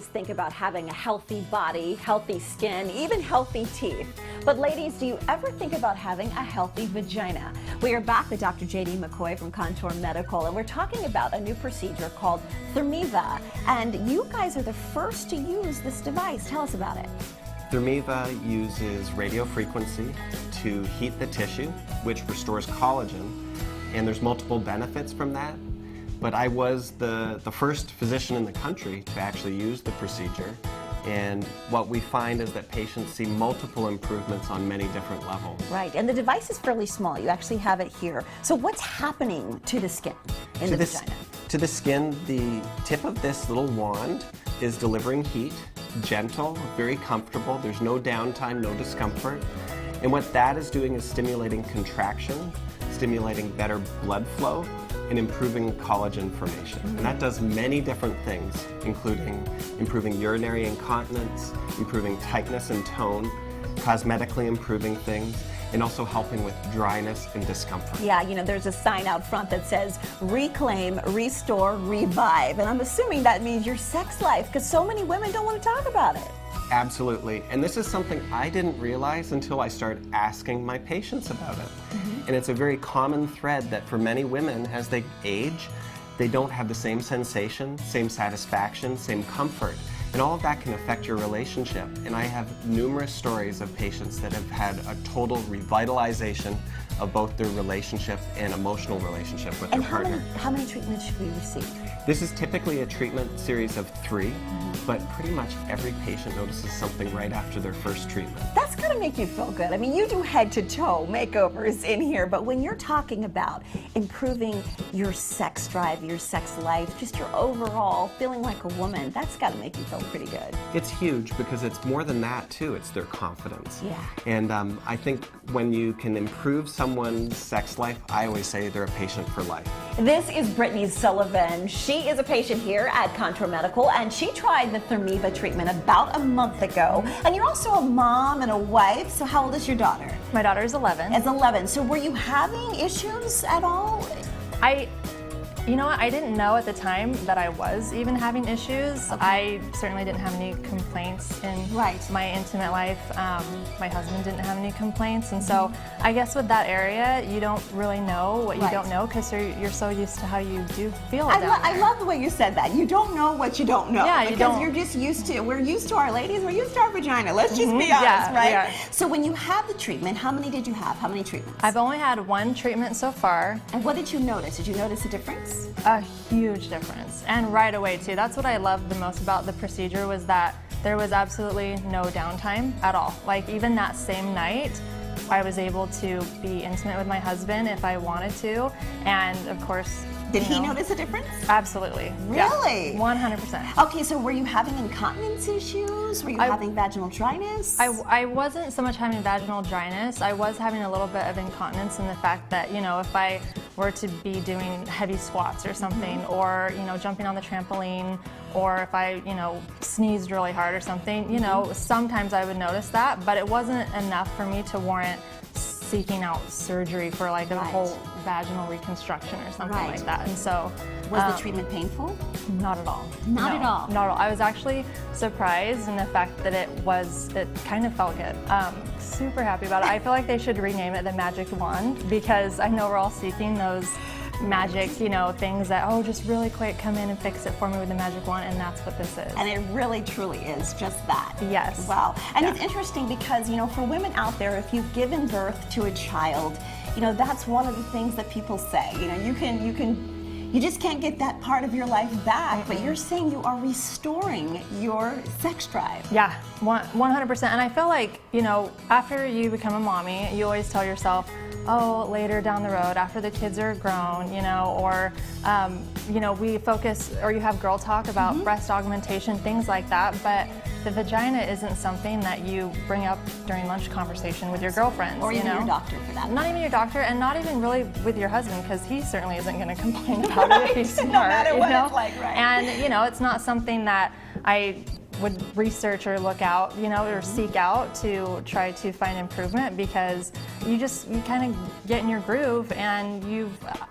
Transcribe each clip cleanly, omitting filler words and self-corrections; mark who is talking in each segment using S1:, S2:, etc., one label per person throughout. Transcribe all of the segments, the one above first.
S1: always think about having a healthy body, healthy skin, even healthy teeth. But ladies, do you ever think about having a healthy vagina? We are back with Dr. J.D. McCoy from Contour Medical, and we're talking about a new procedure called Thermiva. And you guys are the first to use this device. Tell us about it.
S2: Thermiva uses radio frequency to heat the tissue, which restores collagen, and there's multiple benefits from that. But I was the first physician in the country to actually use the procedure, and what we find is that patients see multiple improvements on many different levels.
S1: Right, and the device is fairly small. You actually have it here. So what's happening to the skin in the vagina?
S2: To the skin, the tip of this little wand is delivering heat, gentle, very comfortable. There's no downtime, no discomfort. And what that is doing is stimulating contraction, stimulating better blood flow, and improving collagen formation. And that does many different things, including improving urinary incontinence, improving tightness and tone, cosmetically improving things, and also helping with dryness and discomfort.
S1: Yeah, you know, there's a sign out front that says reclaim, restore, revive. And I'm assuming that means your sex life, because so many women don't want to talk about it.
S2: Absolutely, and this is something I didn't realize until I started asking my patients about it. And it's a very common thread that for many women, as they age, they don't have the same sensation, same satisfaction, same comfort. And all of that can affect your relationship. And I have numerous stories of patients that have had a total revitalization of both their relationship and emotional relationship with their partner.
S1: How many treatments should we receive?
S2: This is typically a treatment series of 3, but pretty much every patient notices something right after their first treatment.
S1: That's gotta make you feel good. I mean, you do head to toe makeovers in here, but when you're talking about improving your sex drive, your sex life, just your overall feeling like a woman, that's gotta make you feel pretty good.
S2: It's huge because it's more than that too, it's their confidence.
S1: Yeah.
S2: And I think when you can improve someone's sex life, I always say they're a patient for life.
S1: This is Brittany Sullivan. She is a patient here at Contour Medical, and she tried the Thermiva treatment about a month ago. And you're also a mom and a wife, so how old is your daughter?
S3: My daughter is 11.
S1: Is 11. So were you having issues at all?
S3: You know what, I didn't know at the time that I was even having issues. I certainly didn't have any complaints in my intimate life. My husband didn't have any complaints, and so I guess with that area, you don't really know what you don't know because you're so used to how you do feel down there.
S1: I love the way you said that. You don't know what you don't know.
S3: Yeah,
S1: because you're just used to, we're used to our ladies, we're used to our vagina. Let's just be honest, right?
S3: Yeah.
S1: So when you have the treatment, how many did you have? How many treatments?
S3: I've only had 1 treatment so far.
S1: And what did you notice? Did you notice a difference?
S3: A huge difference, and right away too. That's what I loved the most about the procedure, was that there was absolutely no downtime at all. Like even that same night, I was able to be intimate with my husband if I wanted to, and of course,
S1: did he notice a difference?
S3: Absolutely.
S1: Really?
S3: Yeah, 100%.
S1: Okay, so were you having incontinence issues? Were you having vaginal dryness?
S3: I wasn't so much having vaginal dryness. I was having a little bit of incontinence in the fact that, you know, if I were to be doing heavy squats or something, or, you know, jumping on the trampoline, or if I, you know, sneezed really hard or something, you know, sometimes I would notice that, but it wasn't enough for me to warrant seeking out surgery for like a whole vaginal reconstruction or something like that. And so
S1: was the treatment painful?
S3: Not at all.
S1: Not at all?
S3: Not at all. I was actually surprised in the fact that it kind of felt good. Super happy about it. I feel like they should rename it the Magic Wand, because I know we're all seeking those magic, you know, things that, oh, just really quick, come in and fix it for me with the magic wand, and that's what this is.
S1: And it really, truly is just that.
S3: Yes.
S1: Wow. And it's interesting because, you know, for women out there, if you've given birth to a child, you know, that's one of the things that people say. You know, you just can't get that part of your life back, but you're saying you are restoring your sex drive.
S3: Yeah, 100%. And I feel like, you know, after you become a mommy, you always tell yourself, oh, later down the road, after the kids are grown, you know, or, you know, we focus, or you have girl talk about breast augmentation, things like that, but the vagina isn't something that you bring up during lunch conversation with your girlfriends.
S1: Or even
S3: your
S1: doctor for that.
S3: Not even your doctor, and not even really with your husband, because he certainly isn't going to complain about it if he's smart.
S1: No matter what
S3: it's
S1: like, right?
S3: And, you know, it's not something that I would research or look out, you know, or seek out to try to find improvement, because you kind of get in your groove, and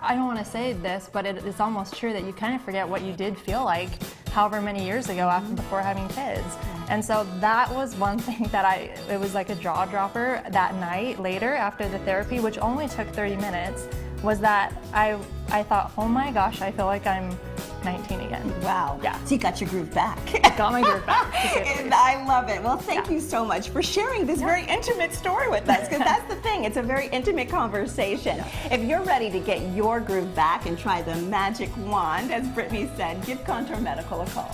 S3: I don't want to say this, but it's almost true that you kind of forget what you did feel like however many years ago after before having kids. And so that was one thing that it was like a jaw dropper that night later after the therapy, which only took 30 minutes, was that I thought, oh my gosh, I feel like I'm 19 again.
S1: Wow.
S3: Yeah.
S1: So you got your groove back.
S3: Got my groove back.
S1: And I love it. Well, thank you so much for sharing this very intimate story with us, because that's the thing. It's a very intimate conversation. If you're ready to get your groove back and try the magic wand, as Brittany said, give Contour Medical a call.